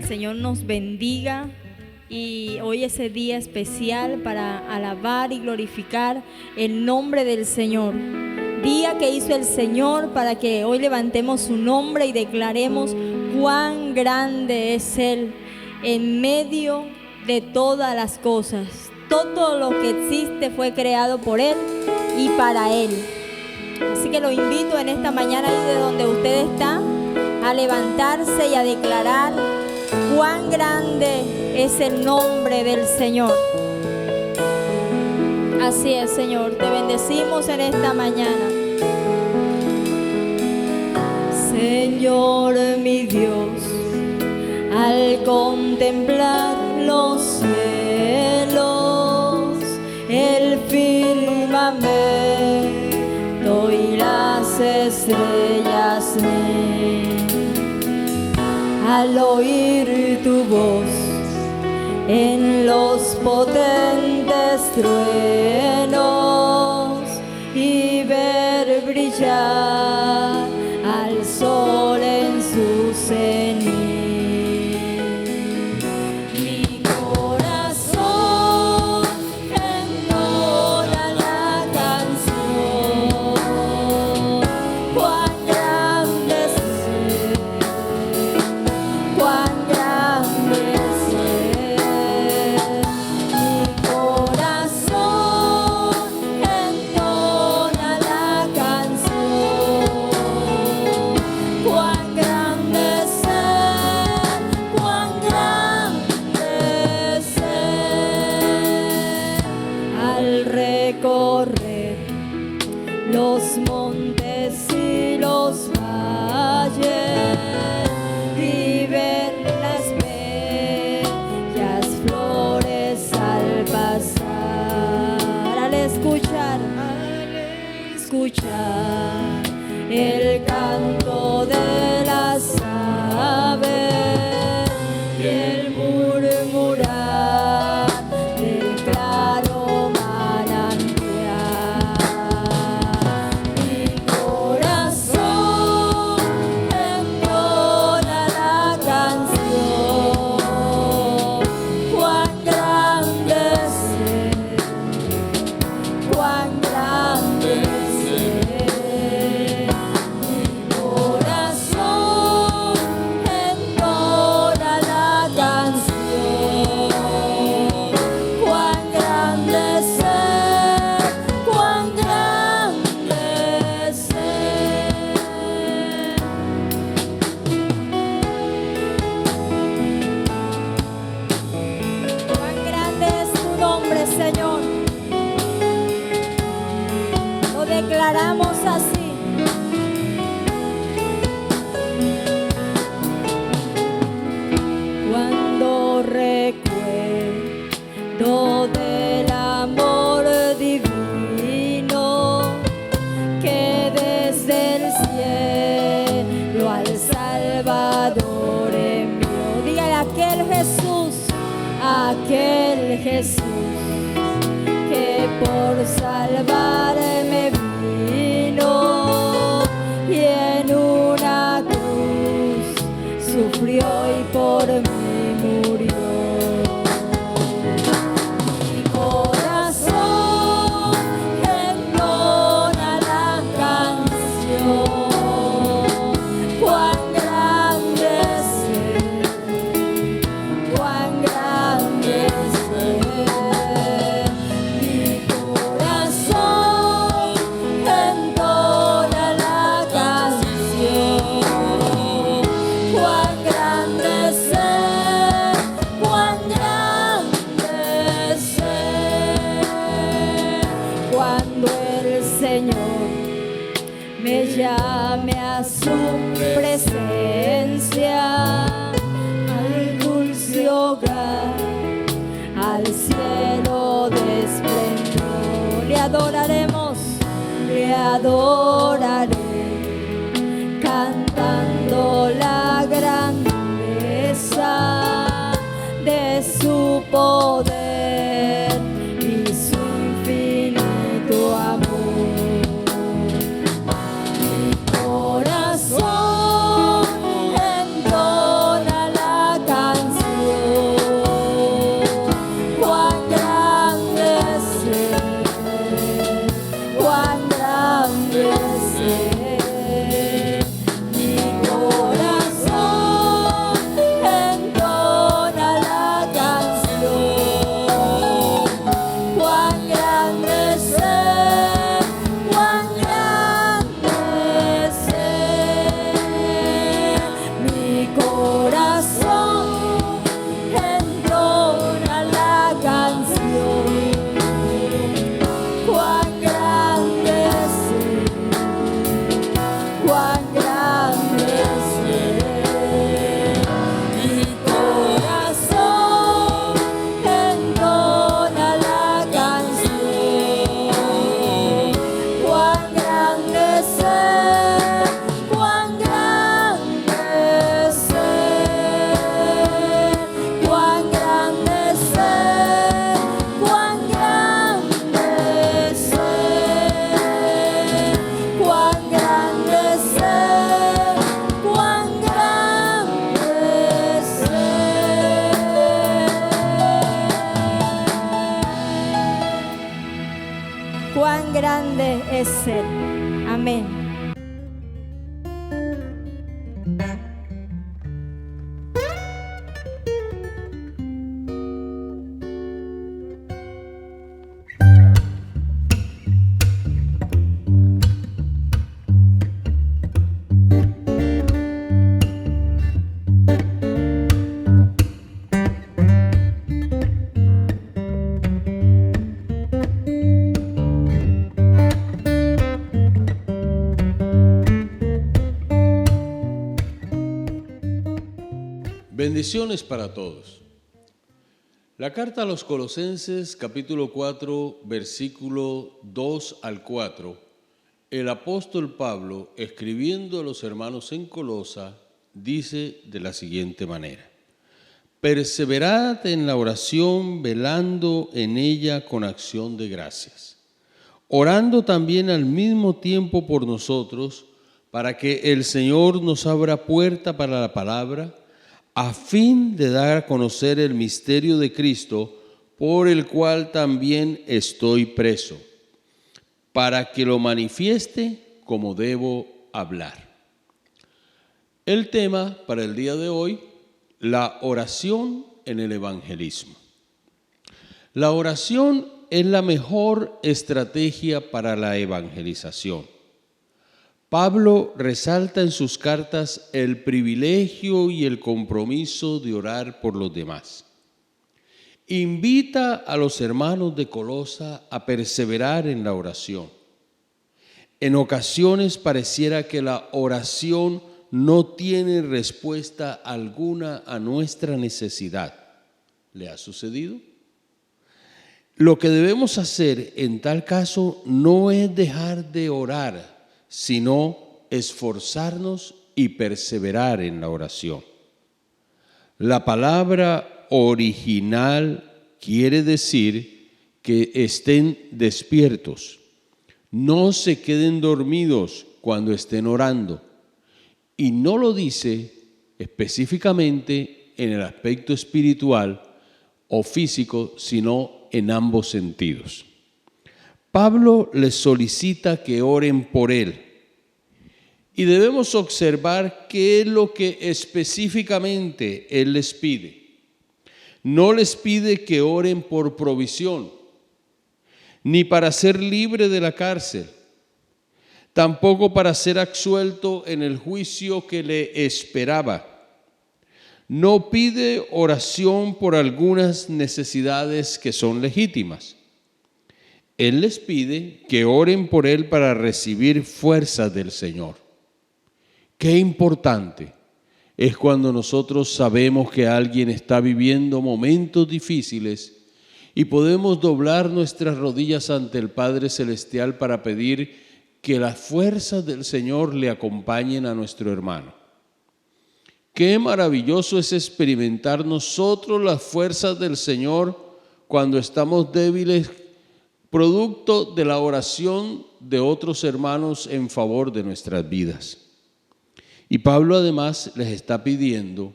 el Señor nos bendiga y hoy es el día especial para alabar y glorificar el nombre del Señor. Día que hizo el Señor para que hoy levantemos su nombre y declaremos cuán grande es Él en medio de todas las cosas. Todo lo que existe fue creado por Él y para Él. Así que lo invito en esta mañana, ahí de donde usted está, a levantarse y a declarar cuán grande es el nombre del Señor. Así es, Señor, te bendecimos en esta mañana. Señor mi Dios, al contemplar los cielos, el firmamento y las estrellas, al oír tu voz en los potentes truenos y ver brillar al sol en su cenit. Mi corazón entona la canción, cuán grande es Él, cuán grande es Él. Mi corazón entona la canción, cuán grande es Él, cuán grande es Él. Al recorrer los montes y los valles y ver las bellas flores al pasar, al escuchar el canto de las aves y el murmurar del claro manantial. Mi corazón entona la canción, cuán grande es Él, cuán grande es Él. Mi corazón entona la canción, cuán grande es Él, cuán grande es Él. Cuán grande es tu nombre, Señor. Lo declaramos así. Cuando recuerdo del amor divino que desde el cielo al Salvador envió. Dígale, aquel Jesús que por salvarme vino y en una cruz sufrió y por mí murió. Mi corazón entona la canción, cuán grande es Él, cuán grande es Él. Mi corazón entona la canción, cuán grande es Él, cuán grande es Él. Cuando el Señor me llame a su presencia, al dulce hogar, al cielo de esplendor, le adoraré, cantando la grandeza de su poder y su infinito amor. Mi corazón entona la canción. cuán grande es Él. Amén. Bendiciones para todos. La carta a los Colosenses, capítulo 4, versículo 2 al 4, el apóstol Pablo, escribiendo a los hermanos en Colosa, dice de la siguiente manera: perseverad en la oración, velando en ella con acción de gracias, orando también al mismo tiempo por nosotros, para que el Señor nos abra puerta para la palabra, a fin de dar a conocer el misterio de Cristo, por el cual también estoy preso, para que lo manifieste como debo hablar. El tema para el día de hoy: la oración en el evangelismo. La oración es la mejor estrategia para la evangelización. Pablo resalta en sus cartas el privilegio y el compromiso de orar por los demás. Invita a los hermanos de Colosa a perseverar en la oración. En ocasiones pareciera que la oración no tiene respuesta alguna a nuestra necesidad. ¿Le ha sucedido? Lo que debemos hacer en tal caso no es dejar de orar, sino esforzarnos y perseverar en la oración. La palabra original quiere decir que estén despiertos, no se queden dormidos cuando estén orando, y no lo dice específicamente en el aspecto espiritual o físico, sino en ambos sentidos. Pablo les solicita que oren por él, y debemos observar qué es lo que específicamente él les pide. No les pide que oren por provisión, ni para ser libre de la cárcel, tampoco para ser absuelto en el juicio que le esperaba. No pide oración por algunas necesidades que son legítimas. Él les pide que oren por él para recibir fuerzas del Señor. Qué importante es cuando nosotros sabemos que alguien está viviendo momentos difíciles y podemos doblar nuestras rodillas ante el Padre Celestial para pedir que las fuerzas del Señor le acompañen a nuestro hermano. Qué maravilloso es experimentar nosotros las fuerzas del Señor cuando estamos débiles, producto de la oración de otros hermanos en favor de nuestras vidas. Y Pablo además les está pidiendo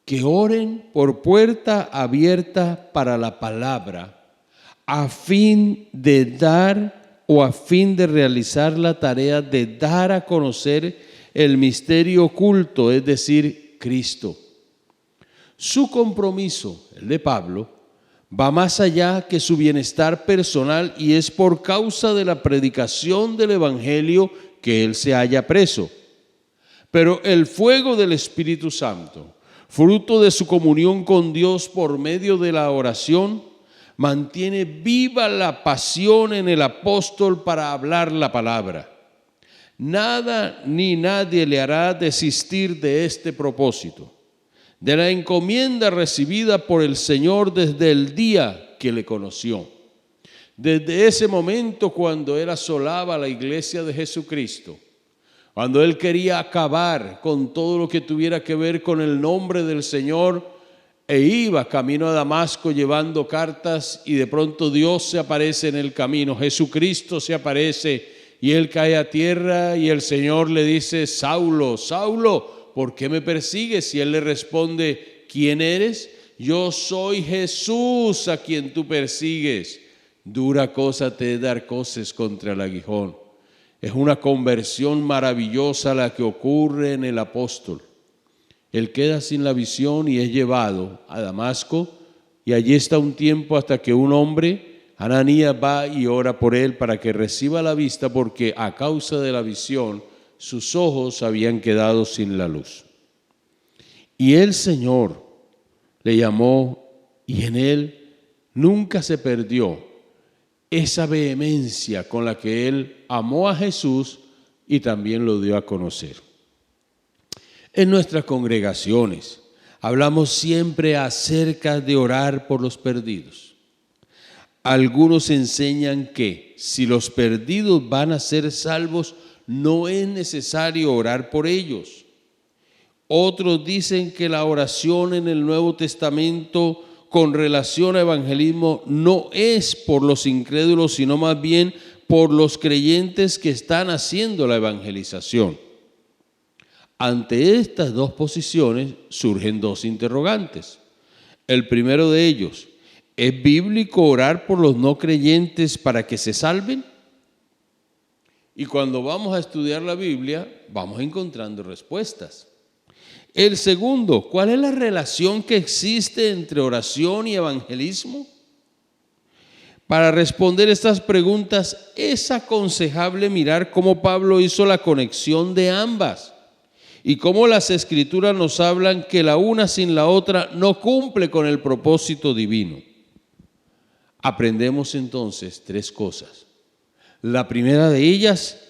que oren por puerta abierta para la palabra, a fin de dar o a fin de realizar la tarea de dar a conocer el misterio oculto, es decir, Cristo. Su compromiso, el de Pablo, va más allá que su bienestar personal, y es por causa de la predicación del Evangelio que él se halla preso. Pero el fuego del Espíritu Santo, fruto de su comunión con Dios por medio de la oración, mantiene viva la pasión en el apóstol para hablar la palabra. Nada ni nadie le hará desistir de este propósito, de la encomienda recibida por el Señor desde el día que le conoció. Desde ese momento cuando él asolaba la iglesia de Jesucristo, cuando él quería acabar con todo lo que tuviera que ver con el nombre del Señor, e iba camino a Damasco llevando cartas, y de pronto Dios se aparece en el camino, Jesucristo se aparece, y él cae a tierra y el Señor le dice: Saulo, Saulo, ¿por qué me persigues? Y él le responde: ¿quién eres? Yo soy Jesús a quien tú persigues. Dura cosa te es dar coces contra el aguijón. Es una conversión maravillosa la que ocurre en el apóstol. Él queda sin la visión y es llevado a Damasco, y allí está un tiempo hasta que un hombre, Ananías, va y ora por él para que reciba la vista, porque a causa de la visión sus ojos habían quedado sin la luz. Y el Señor le llamó, y en él nunca se perdió esa vehemencia con la que él amó a Jesús y también lo dio a conocer. En nuestras congregaciones hablamos siempre acerca de orar por los perdidos. Algunos enseñan que si los perdidos van a ser salvos, no es necesario orar por ellos. Otros dicen que la oración en el Nuevo Testamento con relación a evangelismo no es por los incrédulos, sino más bien por los creyentes que están haciendo la evangelización. Ante estas dos posiciones surgen dos interrogantes. El primero de ellos, ¿es bíblico orar por los no creyentes para que se salven? Y cuando vamos a estudiar la Biblia, vamos encontrando respuestas. El segundo, ¿cuál es la relación que existe entre oración y evangelismo? Para responder estas preguntas es aconsejable mirar cómo Pablo hizo la conexión de ambas y cómo las Escrituras nos hablan que la una sin la otra no cumple con el propósito divino. Aprendemos entonces tres cosas. La primera de ellas,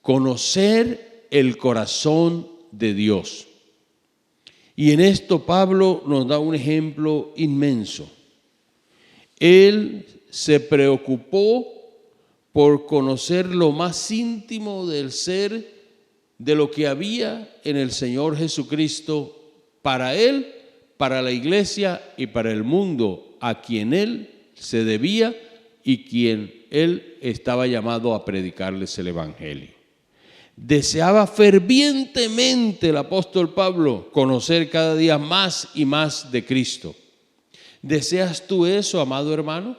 conocer el corazón de Dios. Y en esto Pablo nos da un ejemplo inmenso. Él se preocupó por conocer lo más íntimo del ser, de lo que había en el Señor Jesucristo para él, para la iglesia y para el mundo a quien él se debía y quien él estaba llamado a predicarles el evangelio. Deseaba fervientemente el apóstol Pablo conocer cada día más y más de Cristo. ¿Deseas tú eso, amado hermano?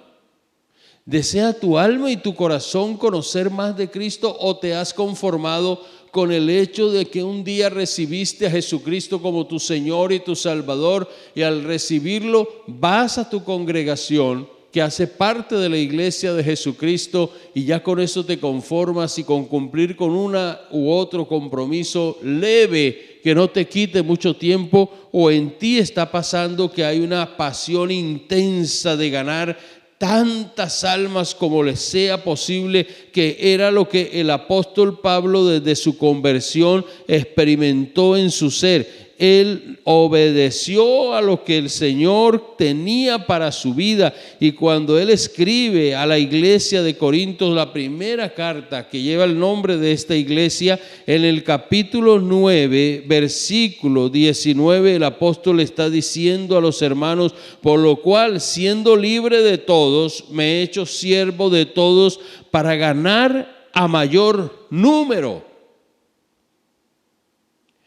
¿Desea tu alma y tu corazón conocer más de Cristo, o te has conformado con el hecho de que un día recibiste a Jesucristo como tu Señor y tu Salvador, y al recibirlo vas a tu congregación que hace parte de la iglesia de Jesucristo y ya con eso te conformas, y con cumplir con una u otro compromiso leve que no te quite mucho tiempo, o en ti está pasando que hay una pasión intensa de ganar tantas almas como les sea posible, que era lo que el apóstol Pablo desde su conversión experimentó en su ser? Él obedeció a lo que el Señor tenía para su vida, y cuando él escribe a la iglesia de Corinto, la primera carta que lleva el nombre de esta iglesia, en el capítulo 9, versículo 19, el apóstol está diciendo a los hermanos: por lo cual, siendo libre de todos, me he hecho siervo de todos para ganar a mayor número.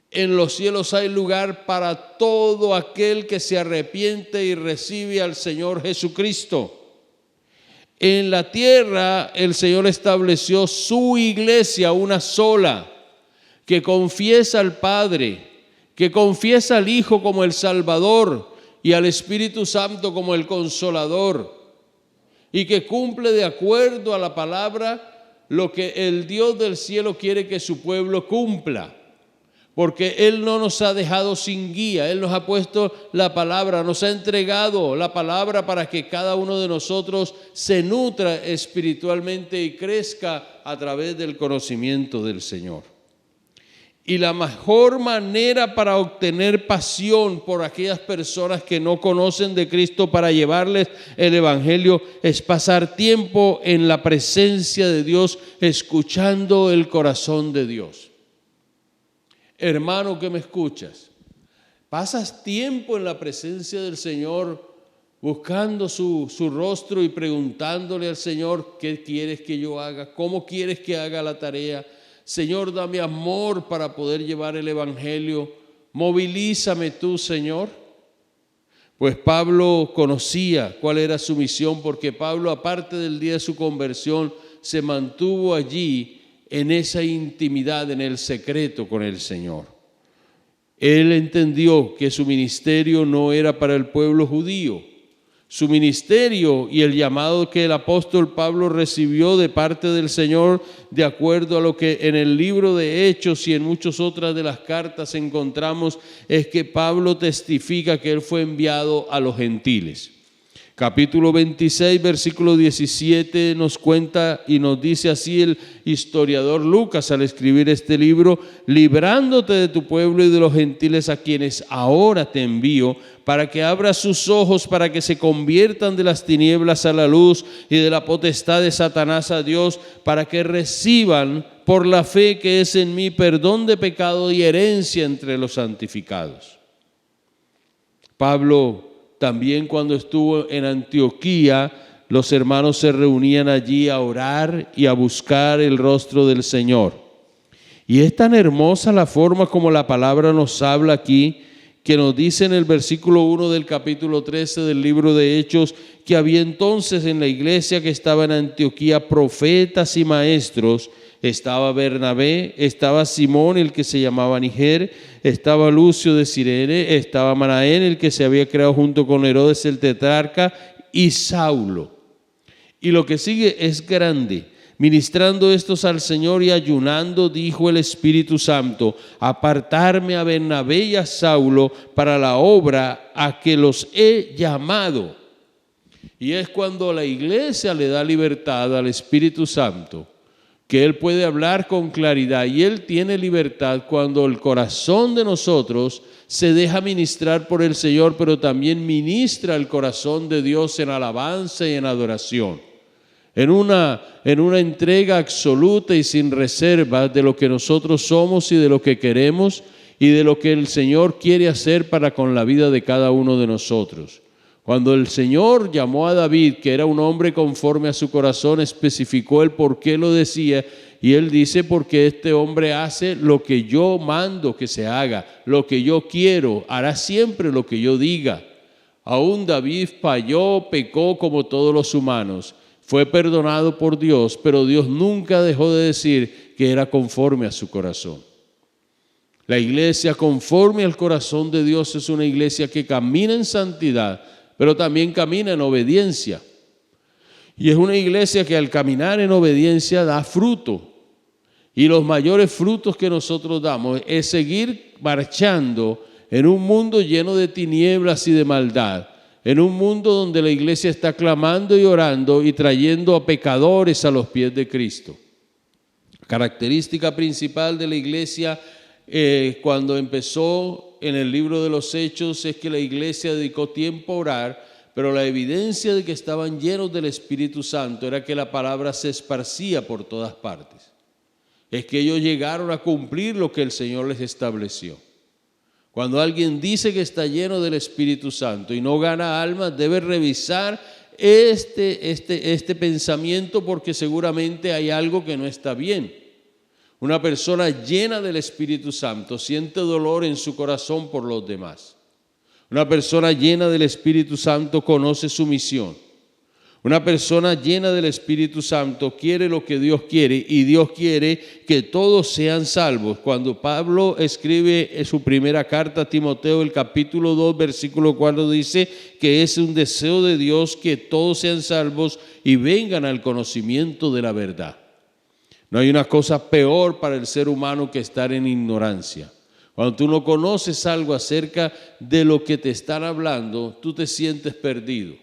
En los cielos hay lugar para todo aquel que se arrepiente y recibe al Señor Jesucristo. En la tierra el Señor estableció su iglesia, una sola, que confiesa al Padre, que confiesa al Hijo como el Salvador y al Espíritu Santo como el Consolador, y que cumple de acuerdo a la palabra lo que el Dios del cielo quiere que su pueblo cumpla. Porque Él no nos ha dejado sin guía, Él nos ha puesto la palabra, nos ha entregado la palabra para que cada uno de nosotros se nutra espiritualmente y crezca a través del conocimiento del Señor. Y la mejor manera para obtener pasión por aquellas personas que no conocen de Cristo, para llevarles el evangelio, es pasar tiempo en la presencia de Dios, escuchando el corazón de Dios. Hermano que me escuchas, ¿pasas tiempo en la presencia del Señor buscando su rostro y preguntándole al Señor: ¿qué quieres que yo haga? ¿Cómo quieres que haga la tarea? Señor, dame amor para poder llevar el evangelio. Movilízame tú, Señor. Pues Pablo conocía cuál era su misión, porque Pablo, aparte del día de su conversión, se mantuvo allí en esa intimidad, en el secreto con el Señor. Él entendió que su ministerio no era para el pueblo judío. Su ministerio y el llamado que el apóstol Pablo recibió de parte del Señor, de acuerdo a lo que en el libro de Hechos y en muchas otras de las cartas encontramos, es que Pablo testifica que él fue enviado a los gentiles. Capítulo 26, versículo 17 nos cuenta y nos dice así el historiador Lucas al escribir este libro: librándote de tu pueblo y de los gentiles a quienes ahora te envío, para que abras sus ojos, para que se conviertan de las tinieblas a la luz y de la potestad de Satanás a Dios, para que reciban por la fe que es en mí perdón de pecado y herencia entre los santificados. Pablo también, cuando estuvo en Antioquía, los hermanos se reunían allí a orar y a buscar el rostro del Señor. Y es tan hermosa la forma como la palabra nos habla aquí, que nos dice en el versículo 1 del capítulo 13 del libro de Hechos, que había entonces en la iglesia que estaba en Antioquía profetas y maestros. Estaba Bernabé, estaba Simón, el que se llamaba Niger, estaba Lucio de Cirene, estaba Manaén, el que se había creado junto con Herodes el tetrarca, y Saulo. Y lo que sigue es grande. Ministrando estos al Señor y ayunando, dijo el Espíritu Santo: apartarme a Bernabé y a Saulo para la obra a que los he llamado. Y es cuando la iglesia le da libertad al Espíritu Santo, que Él puede hablar con claridad, y Él tiene libertad cuando el corazón de nosotros se deja ministrar por el Señor, pero también ministra el corazón de Dios en alabanza y en adoración, en una entrega absoluta y sin reserva de lo que nosotros somos y de lo que queremos y de lo que el Señor quiere hacer para con la vida de cada uno de nosotros. Cuando el Señor llamó a David, que era un hombre conforme a su corazón, especificó el por qué lo decía, y él dice: porque este hombre hace lo que yo mando que se haga, lo que yo quiero, hará siempre lo que yo diga. Aún David falló, pecó como todos los humanos, fue perdonado por Dios, pero Dios nunca dejó de decir que era conforme a su corazón. La iglesia conforme al corazón de Dios es una iglesia que camina en santidad, pero también camina en obediencia. Y es una iglesia que al caminar en obediencia da fruto. Y los mayores frutos que nosotros damos es seguir marchando en un mundo lleno de tinieblas y de maldad, en un mundo donde la iglesia está clamando y orando y trayendo a pecadores a los pies de Cristo. Característica principal de la iglesia cuando empezó en el libro de los Hechos es que la iglesia dedicó tiempo a orar, pero la evidencia de que estaban llenos del Espíritu Santo era que la palabra se esparcía por todas partes. Es que ellos llegaron a cumplir lo que el Señor les estableció. Cuando alguien dice que está lleno del Espíritu Santo y no gana almas, debe revisar este pensamiento, porque seguramente hay algo que no está bien. Una persona llena del Espíritu Santo siente dolor en su corazón por los demás. Una persona llena del Espíritu Santo conoce su misión. Una persona llena del Espíritu Santo quiere lo que Dios quiere, y Dios quiere que todos sean salvos. Cuando Pablo escribe en su primera carta a Timoteo, el capítulo 2, versículo 4, dice que es un deseo de Dios que todos sean salvos y vengan al conocimiento de la verdad. No hay una cosa peor para el ser humano que estar en ignorancia. Cuando tú no conoces algo acerca de lo que te están hablando, tú te sientes perdido.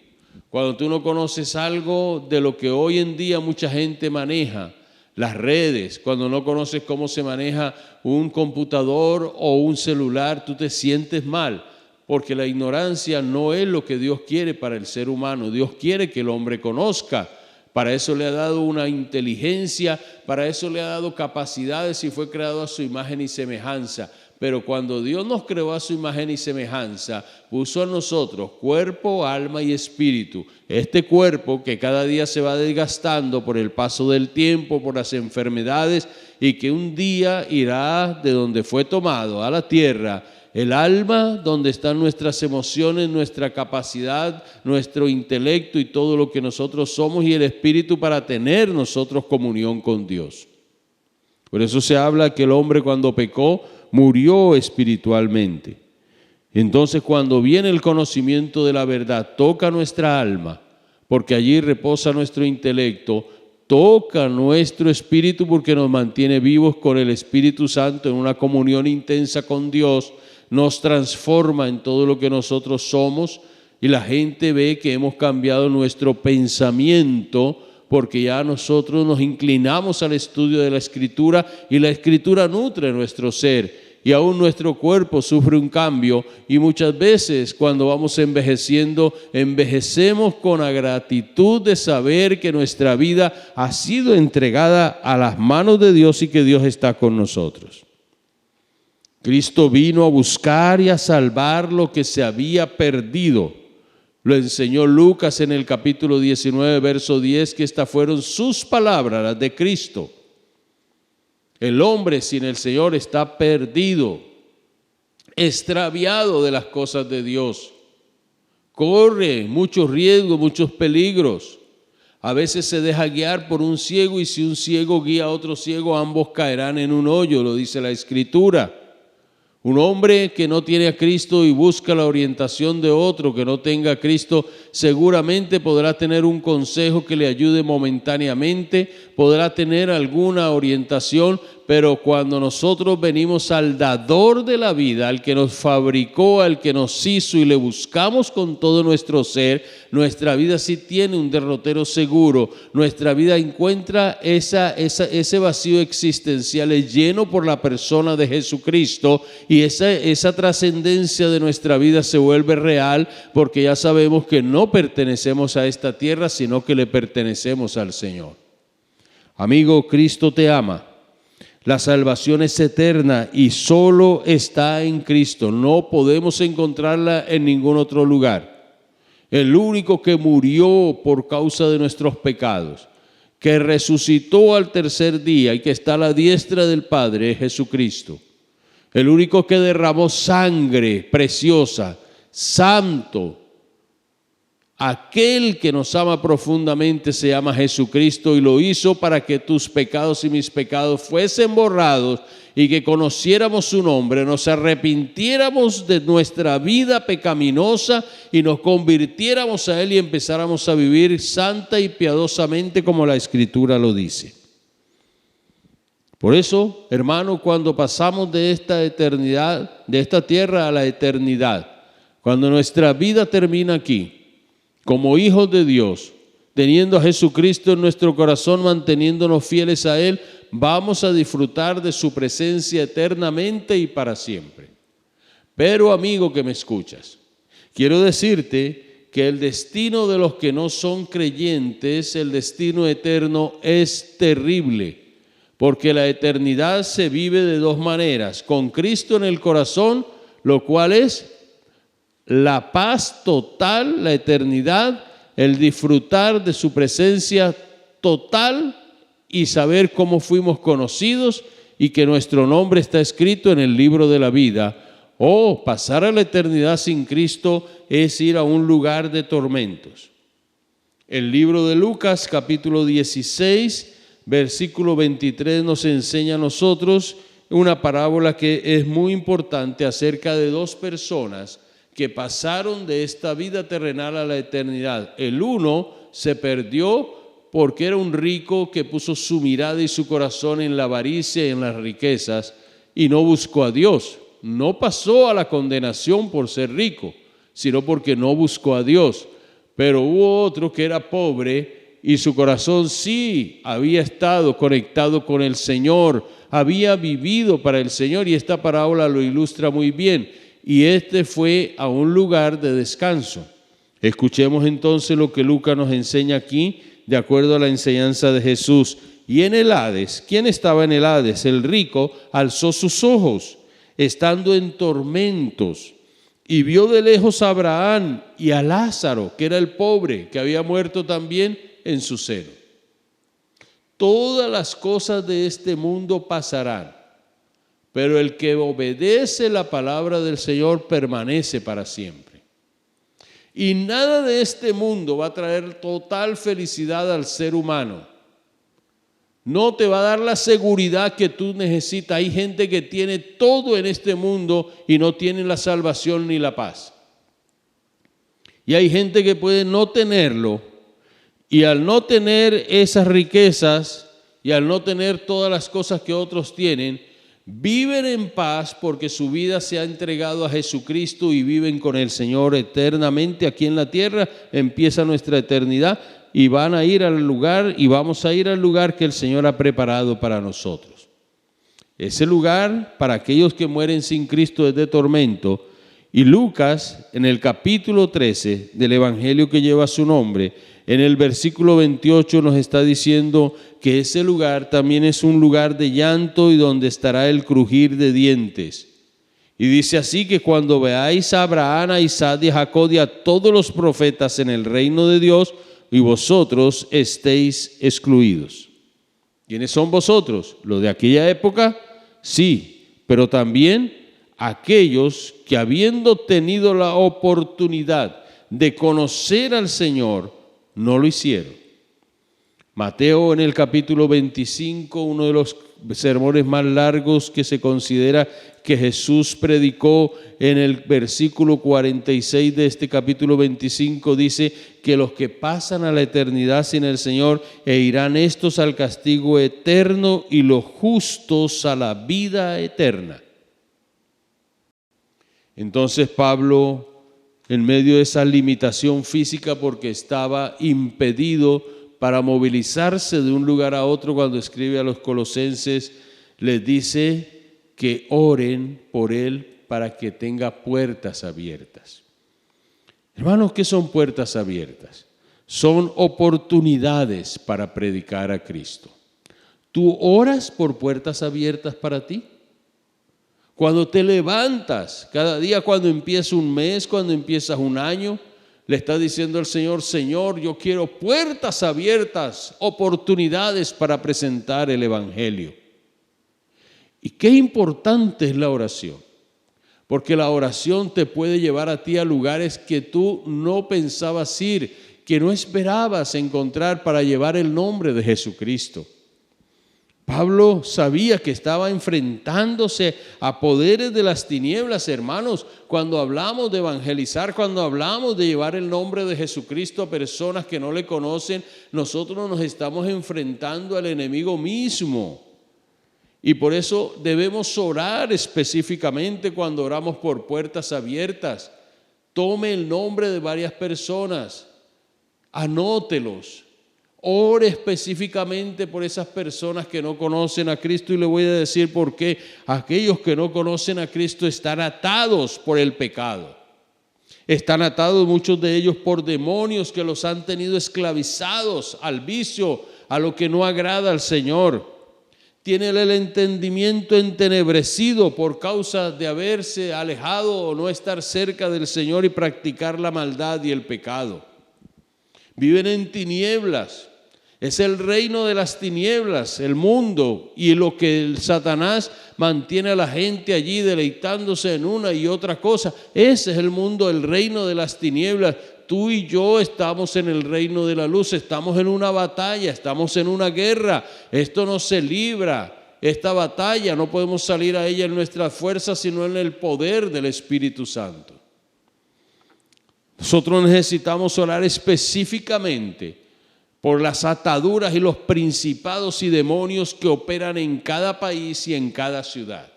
Cuando tú no conoces algo de lo que hoy en día mucha gente maneja, las redes, cuando no conoces cómo se maneja un computador o un celular, tú te sientes mal, porque la ignorancia no es lo que Dios quiere para el ser humano. Dios quiere que el hombre conozca. Para eso le ha dado una inteligencia, para eso le ha dado capacidades y fue creado a su imagen y semejanza. Pero cuando Dios nos creó a su imagen y semejanza, puso a nosotros cuerpo, alma y espíritu. Este cuerpo que cada día se va desgastando por el paso del tiempo, por las enfermedades, y que un día irá de donde fue tomado a la tierra, El alma, donde están nuestras emociones, nuestra capacidad, nuestro intelecto y todo lo que nosotros somos, y el espíritu para tener nosotros comunión con Dios. Por eso se habla que el hombre cuando pecó murió espiritualmente. Entonces cuando viene el conocimiento de la verdad, toca nuestra alma, porque allí reposa nuestro intelecto, toca nuestro espíritu porque nos mantiene vivos con el Espíritu Santo en una comunión intensa con Dios, nos transforma en todo lo que nosotros somos y la gente ve que hemos cambiado nuestro pensamiento porque ya nosotros nos inclinamos al estudio de la Escritura y la Escritura nutre nuestro ser. Y aún nuestro cuerpo sufre un cambio y muchas veces cuando vamos envejeciendo, envejecemos con la gratitud de saber que nuestra vida ha sido entregada a las manos de Dios y que Dios está con nosotros. Cristo vino a buscar y a salvar lo que se había perdido. Lo enseñó Lucas en el capítulo 19, verso 10, que estas fueron sus palabras, las de Cristo. El hombre sin el Señor está perdido, extraviado de las cosas de Dios. Corre muchos riesgos, muchos peligros. A veces se deja guiar por un ciego y si un ciego guía a otro ciego, ambos caerán en un hoyo, lo dice la Escritura. Un hombre que no tiene a Cristo y busca la orientación de otro que no tenga a Cristo, seguramente podrá tener un consejo que le ayude momentáneamente, podrá tener alguna orientación, pero cuando nosotros venimos al dador de la vida, al que nos fabricó, al que nos hizo y le buscamos con todo nuestro ser, nuestra vida sí tiene un derrotero seguro. Nuestra vida encuentra ese vacío existencial es lleno por la persona de Jesucristo y esa trascendencia de nuestra vida se vuelve real porque ya sabemos que no pertenecemos a esta tierra, sino que le pertenecemos al Señor. Amigo, Cristo te ama. La salvación es eterna y solo está en Cristo. No podemos encontrarla en ningún otro lugar. El único que murió por causa de nuestros pecados, que resucitó al tercer día y que está a la diestra del Padre es Jesucristo. El único que derramó sangre preciosa, santo. Aquel que nos ama profundamente se llama Jesucristo y lo hizo para que tus pecados y mis pecados fuesen borrados y que conociéramos su nombre, nos arrepintiéramos de nuestra vida pecaminosa y nos convirtiéramos a Él y empezáramos a vivir santa y piadosamente como la Escritura lo dice. Por eso, hermano, cuando pasamos de esta eternidad, de esta tierra a la eternidad, cuando nuestra vida termina aquí, como hijos de Dios, teniendo a Jesucristo en nuestro corazón, manteniéndonos fieles a Él, vamos a disfrutar de su presencia eternamente y para siempre. Pero amigo que me escuchas, quiero decirte que el destino de los que no son creyentes, el destino eterno es terrible, porque la eternidad se vive de dos maneras, con Cristo en el corazón, lo cual es la paz total, la eternidad, el disfrutar de su presencia total y saber cómo fuimos conocidos y que nuestro nombre está escrito en el libro de la vida. O pasar a la eternidad sin Cristo es ir a un lugar de tormentos. El libro de Lucas, capítulo 16, versículo 23, nos enseña a nosotros una parábola que es muy importante acerca de dos personas que pasaron de esta vida terrenal a la eternidad. El uno se perdió porque era un rico que puso su mirada y su corazón en la avaricia y en las riquezas y no buscó a Dios. No pasó a la condenación por ser rico, sino porque no buscó a Dios. Pero hubo otro que era pobre y su corazón sí había estado conectado con el Señor, había vivido para el Señor y esta parábola lo ilustra muy bien. Y este fue a un lugar de descanso. Escuchemos entonces lo que Lucas nos enseña aquí, de acuerdo a la enseñanza de Jesús. Y en el Hades, ¿quién estaba en el Hades? El rico alzó sus ojos, estando en tormentos, y vio de lejos a Abraham y a Lázaro, que era el pobre, que había muerto también en su seno. Todas las cosas de este mundo pasarán, pero el que obedece la palabra del Señor permanece para siempre. Y nada de este mundo va a traer total felicidad al ser humano. No te va a dar la seguridad que tú necesitas. Hay gente que tiene todo en este mundo y no tiene la salvación ni la paz. Y hay gente que puede no tenerlo, y al no tener esas riquezas y al no tener todas las cosas que otros tienen, viven en paz porque su vida se ha entregado a Jesucristo y viven con el Señor eternamente aquí en la tierra. Empieza nuestra eternidad y van a ir al lugar, y vamos a ir al lugar que el Señor ha preparado para nosotros. Ese lugar, para aquellos que mueren sin Cristo, es de tormento. Y Lucas, en el capítulo 13 del Evangelio que lleva su nombre, en el versículo 28 nos está diciendo que ese lugar también es un lugar de llanto y donde estará el crujir de dientes. Y dice así: que cuando veáis a Abraham, a Isaac y a Jacob y a todos los profetas en el reino de Dios, y vosotros estéis excluidos. ¿Quiénes son vosotros? ¿Los de aquella época? Sí, pero también aquellos que, habiendo tenido la oportunidad de conocer al Señor, no lo hicieron. Mateo, en el capítulo 25, uno de los sermones más largos que se considera que Jesús predicó, en el versículo 46 de este capítulo 25, dice que los que pasan a la eternidad sin el Señor, irán estos al castigo eterno y los justos a la vida eterna. Entonces Pablo, en medio de esa limitación física, porque estaba impedido para movilizarse de un lugar a otro, cuando escribe a los colosenses, les dice que oren por él para que tenga puertas abiertas. Hermanos, ¿qué son puertas abiertas? Son oportunidades para predicar a Cristo. ¿Tú oras por puertas abiertas para ti? Cuando te levantas, cada día, cuando empieza un mes, cuando empiezas un año, le estás diciendo al Señor: Señor, yo quiero puertas abiertas, oportunidades para presentar el Evangelio. Y qué importante es la oración, porque la oración te puede llevar a ti a lugares que tú no pensabas ir, que no esperabas encontrar para llevar el nombre de Jesucristo. Pablo sabía que estaba enfrentándose a poderes de las tinieblas, hermanos. Cuando hablamos de evangelizar, cuando hablamos de llevar el nombre de Jesucristo a personas que no le conocen, nosotros nos estamos enfrentando al enemigo mismo. Y por eso debemos orar específicamente cuando oramos por puertas abiertas. Tome el nombre de varias personas, anótelos. Ore específicamente por esas personas que no conocen a Cristo, y le voy a decir por qué. Aquellos que no conocen a Cristo están atados por el pecado. Están atados, muchos de ellos, por demonios que los han tenido esclavizados al vicio, a lo que no agrada al Señor. Tienen el entendimiento entenebrecido por causa de haberse alejado o no estar cerca del Señor y practicar la maldad y el pecado. Viven en tinieblas. Es el reino de las tinieblas, el mundo, y lo que el Satanás mantiene a la gente allí deleitándose en una y otra cosa. Ese es el mundo, el reino de las tinieblas. Tú y yo estamos en el reino de la luz, estamos en una batalla, estamos en una guerra. Esto no se libra, esta batalla no podemos salir a ella en nuestras fuerzas, sino en el poder del Espíritu Santo. Nosotros necesitamos orar específicamente por las ataduras y los principados y demonios que operan en cada país y en cada ciudad.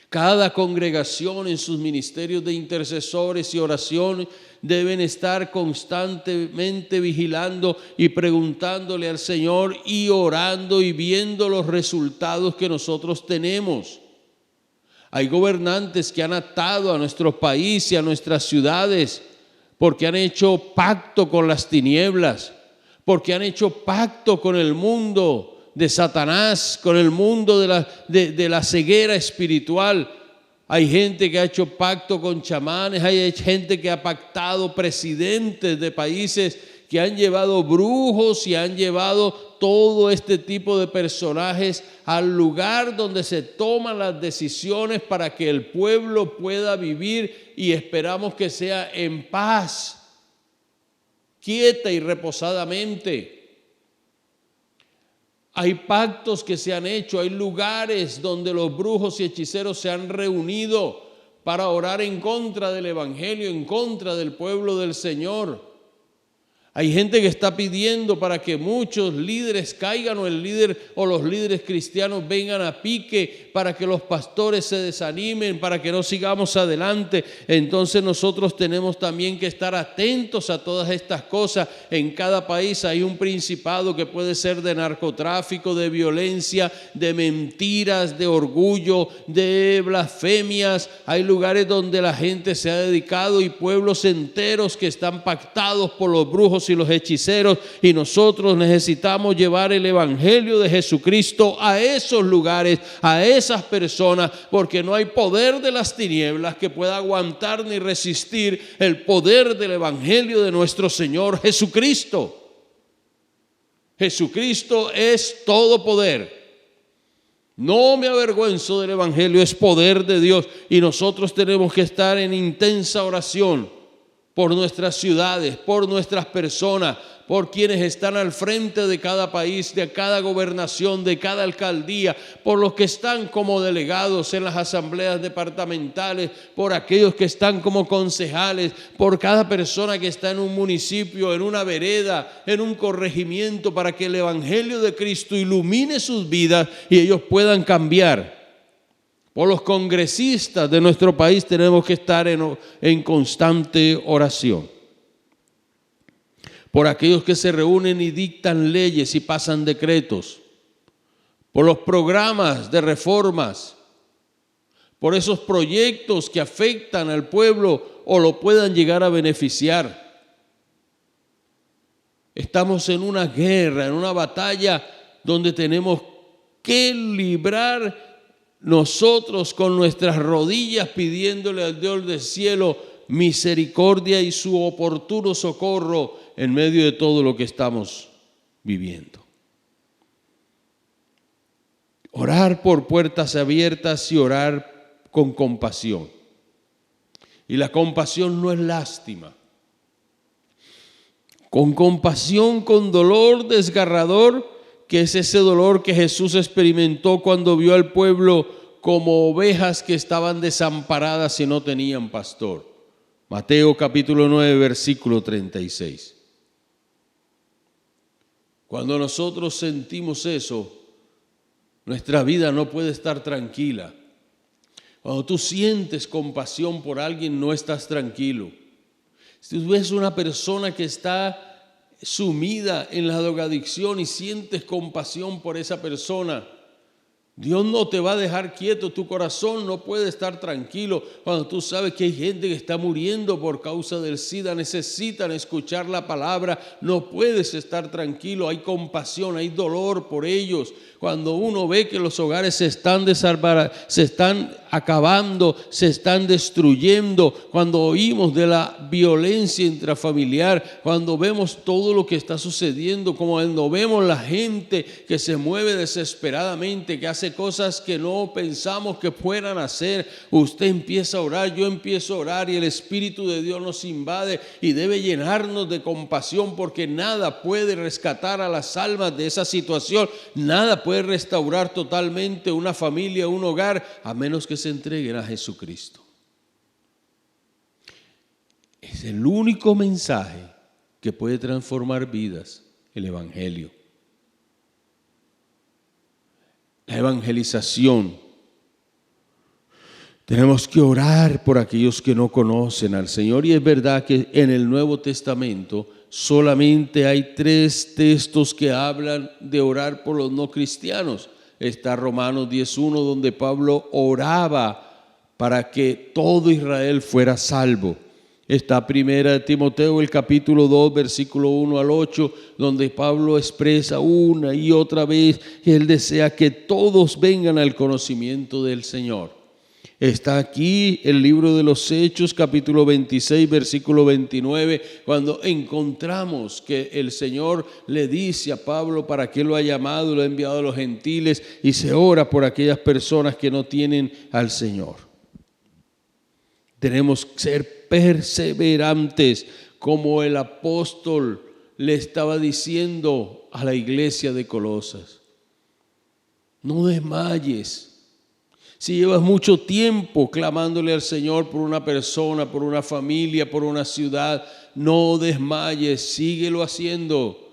Cada congregación en sus ministerios de intercesores y oración deben estar constantemente vigilando y preguntándole al Señor y orando y viendo los resultados que nosotros tenemos. Hay gobernantes que han atado a nuestro país y a nuestras ciudades porque han hecho pacto con las tinieblas, porque han hecho pacto con el mundo de Satanás, con el mundo de la ceguera espiritual. Hay gente que ha hecho pacto con chamanes, hay gente que ha pactado, presidentes de países que han llevado brujos y han llevado todo este tipo de personajes al lugar donde se toman las decisiones para que el pueblo pueda vivir, y esperamos que sea en paz, quieta y reposadamente. Hay pactos que se han hecho, hay lugares donde los brujos y hechiceros se han reunido para orar en contra del evangelio, en contra del pueblo del Señor. Hay gente que está pidiendo para que muchos líderes caigan, o el líder o los líderes cristianos vengan a pique, para que los pastores se desanimen, para que no sigamos adelante. Entonces nosotros tenemos también que estar atentos a todas estas cosas. En cada país hay un principado que puede ser de narcotráfico, de violencia, de mentiras, de orgullo, de blasfemias. Hay lugares donde la gente se ha dedicado, y pueblos enteros que están pactados por los brujos y los hechiceros, y nosotros necesitamos llevar el evangelio de Jesucristo a esos lugares, a esas personas, porque no hay poder de las tinieblas que pueda aguantar ni resistir el poder del evangelio de nuestro Señor Jesucristo. Jesucristo es todo poder. No me avergüenzo del evangelio, es poder de Dios, y nosotros tenemos que estar en intensa oración por nuestras ciudades, por nuestras personas, por quienes están al frente de cada país, de cada gobernación, de cada alcaldía, por los que están como delegados en las asambleas departamentales, por aquellos que están como concejales, por cada persona que está en un municipio, en una vereda, en un corregimiento, para que el evangelio de Cristo ilumine sus vidas y ellos puedan cambiar. Por los congresistas de nuestro país tenemos que estar en constante oración. Por aquellos que se reúnen y dictan leyes y pasan decretos. Por los programas de reformas. Por esos proyectos que afectan al pueblo o lo puedan llegar a beneficiar. Estamos en una guerra, en una batalla donde tenemos que librar nosotros con nuestras rodillas, pidiéndole al Dios del cielo misericordia y su oportuno socorro en medio de todo lo que estamos viviendo. Orar por puertas abiertas y orar con compasión. Y la compasión no es lástima. Con compasión, con dolor desgarrador, que es ese dolor que Jesús experimentó cuando vio al pueblo como ovejas que estaban desamparadas y no tenían pastor. Mateo capítulo 9, versículo 36. Cuando nosotros sentimos eso, nuestra vida no puede estar tranquila. Cuando tú sientes compasión por alguien, no estás tranquilo. Si tú ves una persona que está sumida en la drogadicción y sientes compasión por esa persona, Dios no te va a dejar quieto, tu corazón no puede estar tranquilo cuando tú sabes que hay gente que está muriendo por causa del SIDA, necesitan escuchar la palabra, no puedes estar tranquilo, hay compasión, hay dolor por ellos. Cuando uno ve que los hogares se están acabando, se están destruyendo, cuando oímos de la violencia intrafamiliar, cuando vemos todo lo que está sucediendo, cuando vemos la gente que se mueve desesperadamente, que hace cosas que no pensamos que puedan hacer, usted empieza a orar, yo empiezo a orar y el Espíritu de Dios nos invade y debe llenarnos de compasión, porque nada puede rescatar a las almas de esa situación, nada puede restaurar totalmente una familia, un hogar, a menos que se entreguen a Jesucristo. Es el único mensaje que puede transformar vidas, el evangelio. La evangelización. Tenemos que orar por aquellos que no conocen al Señor, y es verdad que en el Nuevo Testamento solamente hay 3 textos que hablan de orar por los no cristianos. Está Romanos 10:1, donde Pablo oraba para que todo Israel fuera salvo. Está Primera de Timoteo, el capítulo 2, versículo 1 al 8, donde Pablo expresa una y otra vez que él desea que todos vengan al conocimiento del Señor. Está aquí el libro de los Hechos, capítulo 26, versículo 29, cuando encontramos que el Señor le dice a Pablo para qué lo ha llamado, lo ha enviado a los gentiles, y se ora por aquellas personas que no tienen al Señor. Tenemos que ser perseverantes, como el apóstol le estaba diciendo a la iglesia de Colosas. No desmayes. Si llevas mucho tiempo clamándole al Señor por una persona, por una familia, por una ciudad, no desmayes, síguelo haciendo.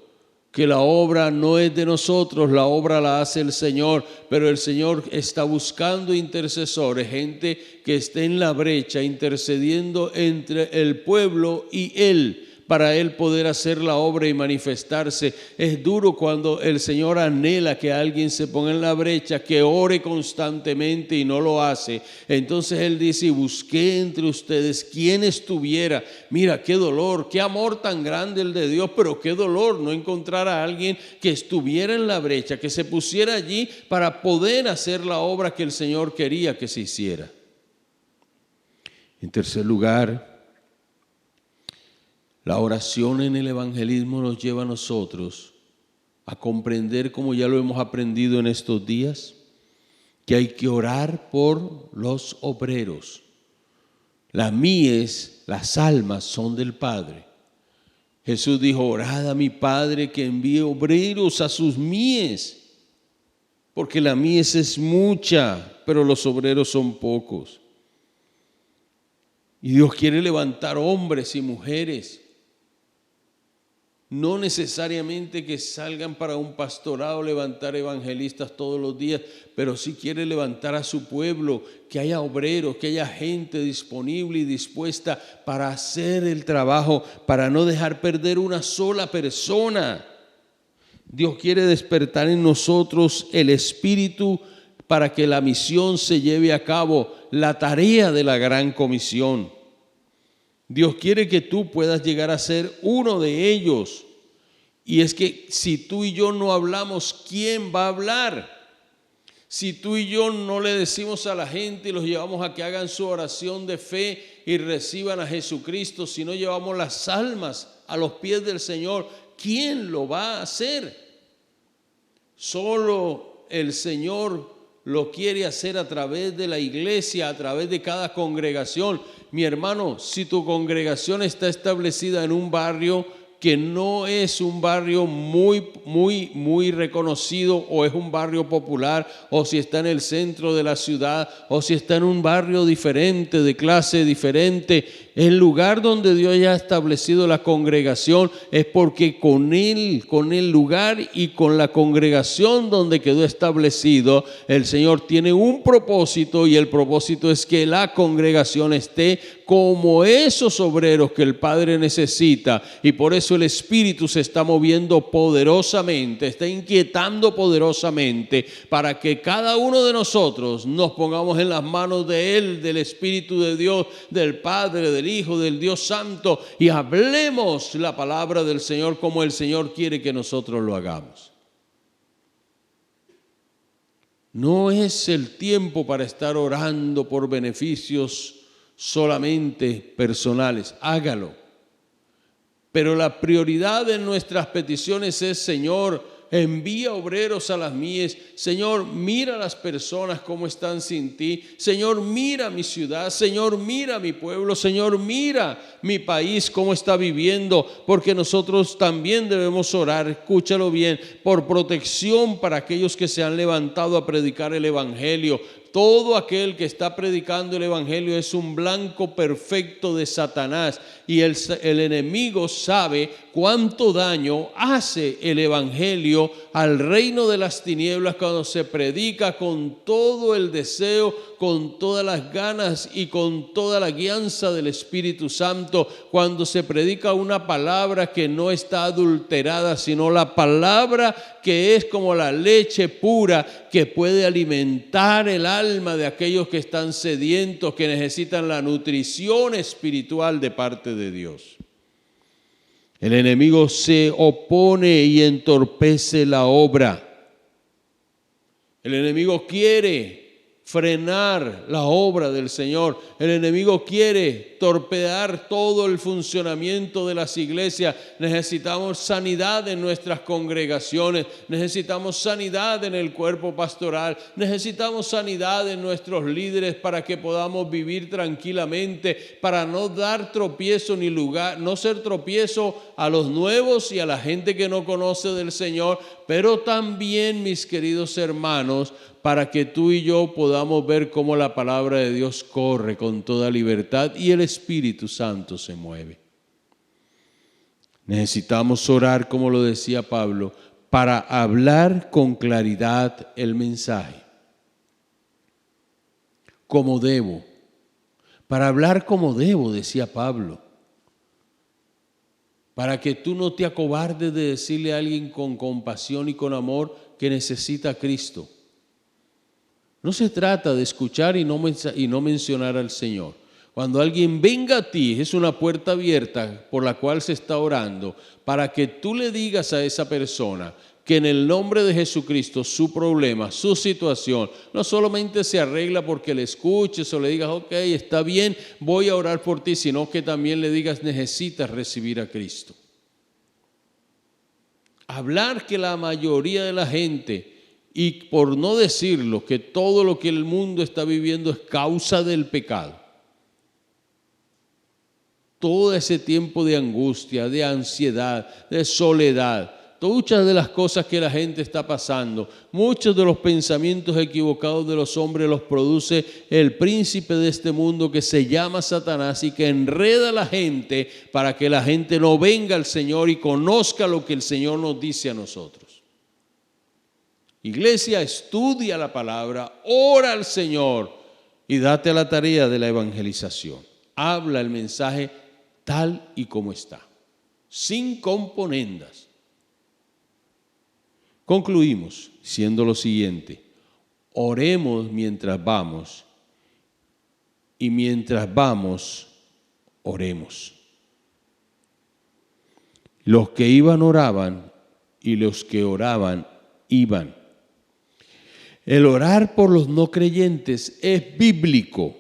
Que la obra no es de nosotros, la obra la hace el Señor, pero el Señor está buscando intercesores, gente que esté en la brecha, intercediendo entre el pueblo y Él, para Él poder hacer la obra y manifestarse. Es duro cuando el Señor anhela que alguien se ponga en la brecha, que ore constantemente y no lo hace. Entonces Él dice: busqué entre ustedes quien estuviera. Mira, qué dolor, qué amor tan grande el de Dios, pero qué dolor no encontrar a alguien que estuviera en la brecha, que se pusiera allí para poder hacer la obra que el Señor quería que se hiciera. En tercer lugar, la oración en el evangelismo nos lleva a nosotros a comprender, como ya lo hemos aprendido en estos días, que hay que orar por los obreros. Las mies, las almas son del Padre. Jesús dijo: orad a mi Padre que envíe obreros a sus mies, porque la mies es mucha, pero los obreros son pocos. Y Dios quiere levantar hombres y mujeres. No necesariamente que salgan para un pastorado, levantar evangelistas todos los días, pero sí quiere levantar a su pueblo, que haya obreros, que haya gente disponible y dispuesta para hacer el trabajo, para no dejar perder una sola persona. Dios quiere despertar en nosotros el espíritu para que la misión se lleve a cabo, la tarea de la gran comisión. Dios quiere que tú puedas llegar a ser uno de ellos. Y es que si tú y yo no hablamos, ¿quién va a hablar? Si tú y yo no le decimos a la gente y los llevamos a que hagan su oración de fe y reciban a Jesucristo, si no llevamos las almas a los pies del Señor, ¿quién lo va a hacer? Solo el Señor lo quiere hacer a través de la iglesia, a través de cada congregación. Mi hermano, si tu congregación está establecida en un barrio que no es un barrio muy reconocido, o es un barrio popular, o si está en el centro de la ciudad, o si está en un barrio diferente, de clase diferente, el lugar donde Dios ya ha establecido la congregación es porque con el lugar y con la congregación donde quedó establecido, el Señor tiene un propósito, y el propósito es que la congregación esté como esos obreros que el Padre necesita. Y por eso el Espíritu se está moviendo poderosamente, está inquietando poderosamente para que cada uno de nosotros nos pongamos en las manos de Él, del Espíritu de Dios, del Padre, del Hijo, del Dios Santo, y hablemos la palabra del Señor como el Señor quiere que nosotros lo hagamos. No es el tiempo para estar orando por beneficios solamente personales. Hágalo. Pero la prioridad de nuestras peticiones es: Señor, envía obreros a las mies. Señor, mira a las personas cómo están sin ti. Señor, mira mi ciudad. Señor, mira mi pueblo. Señor, mira mi país cómo está viviendo. Porque nosotros también debemos orar, escúchalo bien, por protección para aquellos que se han levantado a predicar el evangelio. Todo aquel que está predicando el evangelio es un blanco perfecto de Satanás, y el enemigo sabe cuánto daño hace el evangelio al reino de las tinieblas cuando se predica con todo el deseo, con todas las ganas y con toda la guianza del Espíritu Santo, cuando se predica una palabra que no está adulterada, sino la palabra que es como la leche pura que puede alimentar el alma de aquellos que están sedientos, que necesitan la nutrición espiritual de parte de Dios. El enemigo se opone y entorpece la obra. El enemigo quiere frenar la obra del Señor. El enemigo quiere torpedear todo el funcionamiento de las iglesias. Necesitamos sanidad en nuestras congregaciones, necesitamos sanidad en el cuerpo pastoral, necesitamos sanidad en nuestros líderes para que podamos vivir tranquilamente, para no dar tropiezo ni lugar, no ser tropiezo a los nuevos y a la gente que no conoce del Señor, pero también, mis queridos hermanos, para que tú y yo podamos ver cómo la palabra de Dios corre con toda libertad y el Espíritu Santo se mueve. Necesitamos orar, como lo decía Pablo, para hablar con claridad el mensaje, como debo, para hablar como debo, decía Pablo, para que tú no te acobardes de decirle a alguien con compasión y con amor que necesita a Cristo. No se trata de escuchar y no mencionar al Señor. Cuando alguien venga a ti, es una puerta abierta por la cual se está orando, para que tú le digas a esa persona que en el nombre de Jesucristo su problema, su situación, no solamente se arregla porque le escuches o le digas, ok, está bien, voy a orar por ti, sino que también le digas, necesitas recibir a Cristo. Hablar que la mayoría de la gente, y por no decirlo, que todo lo que el mundo está viviendo es causa del pecado. Todo ese tiempo de angustia, de ansiedad, de soledad, muchas de las cosas que la gente está pasando, muchos de los pensamientos equivocados de los hombres los produce el príncipe de este mundo que se llama Satanás y que enreda a la gente para que la gente no venga al Señor y conozca lo que el Señor nos dice a nosotros. Iglesia, estudia la palabra, ora al Señor y date a la tarea de la evangelización. Habla el mensaje tal y como está, sin componendas. Concluimos diciendo lo siguiente: oremos mientras vamos y mientras vamos, oremos. Los que iban oraban y los que oraban iban. El orar por los no creyentes es bíblico,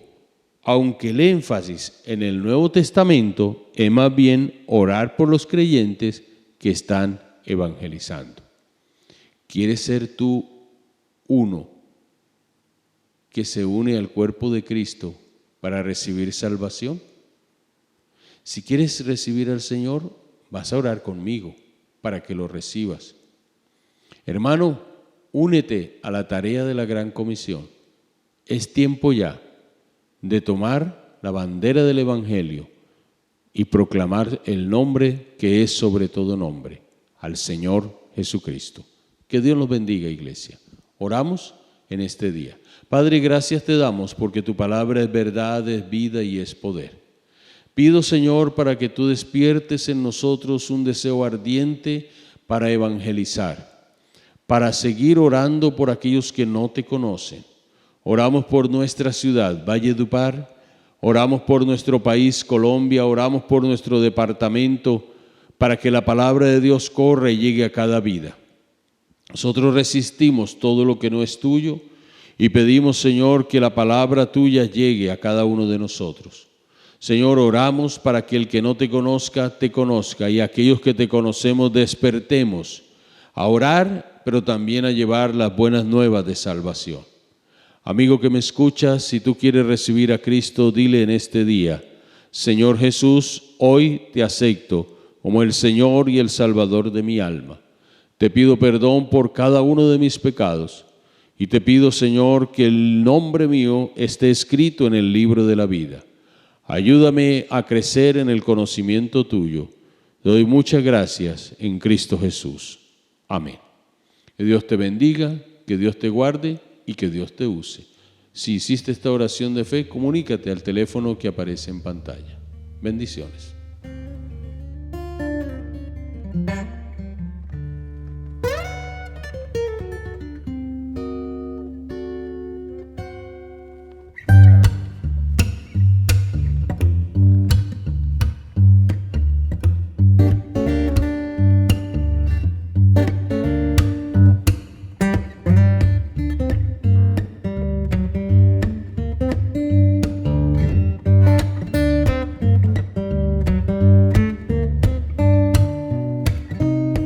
aunque el énfasis en el Nuevo Testamento es más bien orar por los creyentes que están evangelizando. ¿Quieres ser tú uno que se une al cuerpo de Cristo para recibir salvación? Si quieres recibir al Señor, vas a orar conmigo para que lo recibas. Hermano, únete a la tarea de la Gran Comisión. Es tiempo ya de tomar la bandera del Evangelio y proclamar el nombre que es sobre todo nombre, al Señor Jesucristo. Que Dios los bendiga, iglesia. Oramos en este día. Padre, gracias te damos porque tu palabra es verdad, es vida y es poder. Pido, Señor, para que tú despiertes en nosotros un deseo ardiente para evangelizar, para seguir orando por aquellos que no te conocen. Oramos por nuestra ciudad, Valledupar, oramos por nuestro país, Colombia, oramos por nuestro departamento, para que la palabra de Dios corra y llegue a cada vida. Nosotros resistimos todo lo que no es tuyo y pedimos, Señor, que la palabra tuya llegue a cada uno de nosotros. Señor, oramos para que el que no te conozca y aquellos que te conocemos despertemos a orar, pero también a llevar las buenas nuevas de salvación. Amigo que me escuchas, si tú quieres recibir a Cristo, dile en este día: Señor Jesús, hoy te acepto como el Señor y el Salvador de mi alma. Te pido perdón por cada uno de mis pecados y te pido, Señor, que el nombre mío esté escrito en el libro de la vida. Ayúdame a crecer en el conocimiento tuyo. Te doy muchas gracias en Cristo Jesús. Amén. Que Dios te bendiga, que Dios te guarde y que Dios te use. Si hiciste esta oración de fe, comunícate al teléfono que aparece en pantalla. Bendiciones.